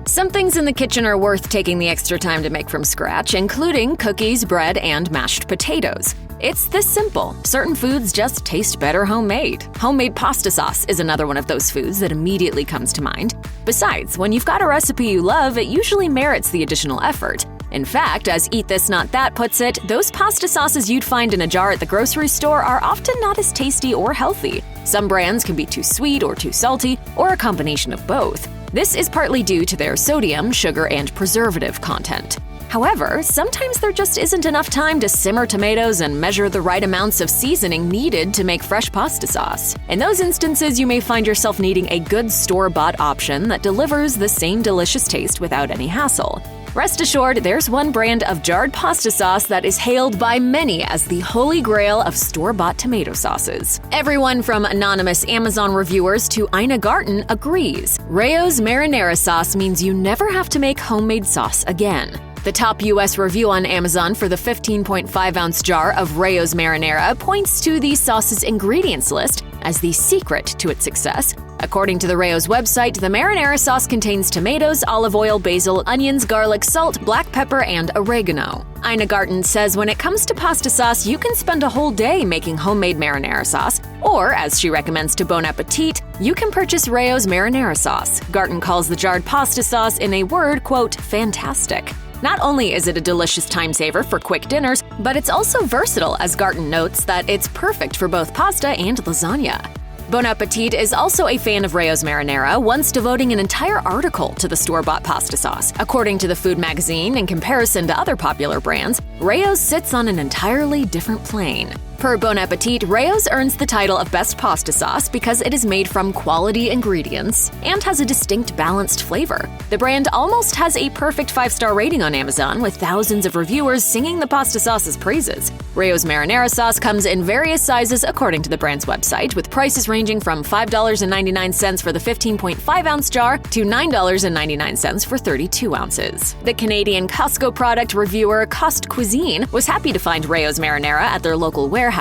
Some things in the kitchen are worth taking the extra time to make from scratch, including cookies, bread, and mashed potatoes. It's this simple. Certain foods just taste better homemade. Homemade pasta sauce is another one of those foods that immediately comes to mind. Besides, when you've got a recipe you love, it usually merits the additional effort. In fact, as Eat This Not That puts it, those pasta sauces you'd find in a jar at the grocery store are often not as tasty or healthy. Some brands can be too sweet or too salty, or a combination of both. This is partly due to their sodium, sugar, and preservative content. However, sometimes there just isn't enough time to simmer tomatoes and measure the right amounts of seasoning needed to make fresh pasta sauce. In those instances, you may find yourself needing a good store-bought option that delivers the same delicious taste without any hassle. Rest assured, there's one brand of jarred pasta sauce that is hailed by many as the holy grail of store-bought tomato sauces. Everyone from anonymous Amazon reviewers to Ina Garten agrees. Rayos marinara sauce means you never have to make homemade sauce again. The top U.S. review on Amazon for the 15.5-ounce jar of Rayos marinara points to the sauce's ingredients list as the secret to its success. According to the Rayos website, the marinara sauce contains tomatoes, olive oil, basil, onions, garlic, salt, black pepper, and oregano. Ina Garten says when it comes to pasta sauce, you can spend a whole day making homemade marinara sauce, or, as she recommends to Bon Appetit, you can purchase Rayos marinara sauce. Garten calls the jarred pasta sauce, in a word, quote, fantastic. Not only is it a delicious time saver for quick dinners, but it's also versatile, as Garten notes that it's perfect for both pasta and lasagna. Bon Appetit is also a fan of Rayos marinara, once devoting an entire article to the store-bought pasta sauce. According to the food magazine, in comparison to other popular brands, Rayos sits on an entirely different plane. Per Bon Appetit, Rayos earns the title of best pasta sauce because it is made from quality ingredients and has a distinct balanced flavor. The brand almost has a perfect 5-star rating on Amazon, with thousands of reviewers singing the pasta sauce's praises. Rayos marinara sauce comes in various sizes according to the brand's website, with prices ranging from $5.99 for the 15.5-ounce jar to $9.99 for 32 ounces. The Canadian Costco product reviewer Cost Cuisine was happy to find Rayos marinara at their local warehouse.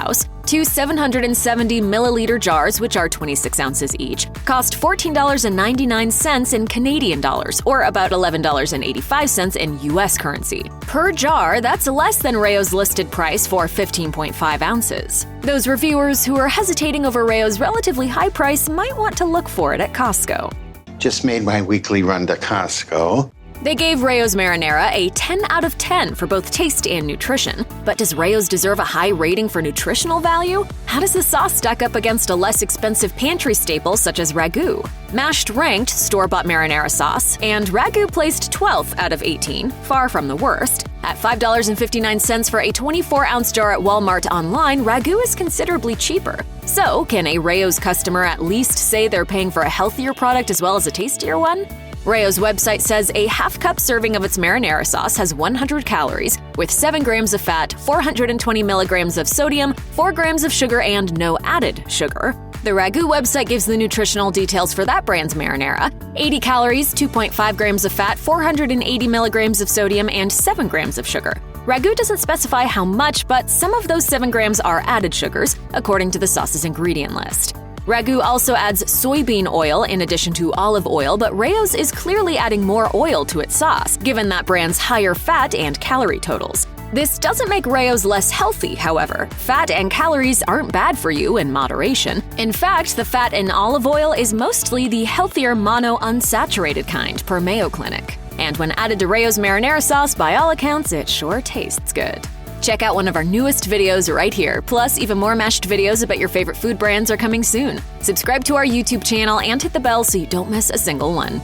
Two 770-milliliter jars, which are 26 ounces each, cost $14.99 in Canadian dollars, or about $11.85 in U.S. currency. Per jar, that's less than Rayos' listed price for 15.5 ounces. Those reviewers who are hesitating over Rayos' relatively high price might want to look for it at Costco. Just made my weekly run to Costco. They gave Rayos marinara a 10 out of 10 for both taste and nutrition. But does Rayos deserve a high rating for nutritional value? How does the sauce stack up against a less expensive pantry staple such as ragu? Mashed ranked store-bought marinara sauce, and ragu placed 12th out of 18, far from the worst. At $5.59 for a 24-ounce jar at Walmart online, ragu is considerably cheaper. So, can a Rayos customer at least say they're paying for a healthier product as well as a tastier one? Rayos' website says a half-cup serving of its marinara sauce has 100 calories, with 7 grams of fat, 420 milligrams of sodium, 4 grams of sugar, and no added sugar. The Ragu website gives the nutritional details for that brand's marinara: 80 calories, 2.5 grams of fat, 480 milligrams of sodium, and 7 grams of sugar. Ragu doesn't specify how much, but some of those 7 grams are added sugars, according to the sauce's ingredient list. Ragu also adds soybean oil in addition to olive oil, but Rayos is clearly adding more oil to its sauce, given that brand's higher fat and calorie totals. This doesn't make Rayos less healthy, however. Fat and calories aren't bad for you in moderation. In fact, the fat in olive oil is mostly the healthier monounsaturated kind, per Mayo Clinic. And when added to Rayos marinara sauce, by all accounts, it sure tastes good. Check out one of our newest videos right here. Plus, even more mashed videos about your favorite food brands are coming soon. Subscribe to our YouTube channel and hit the bell so you don't miss a single one.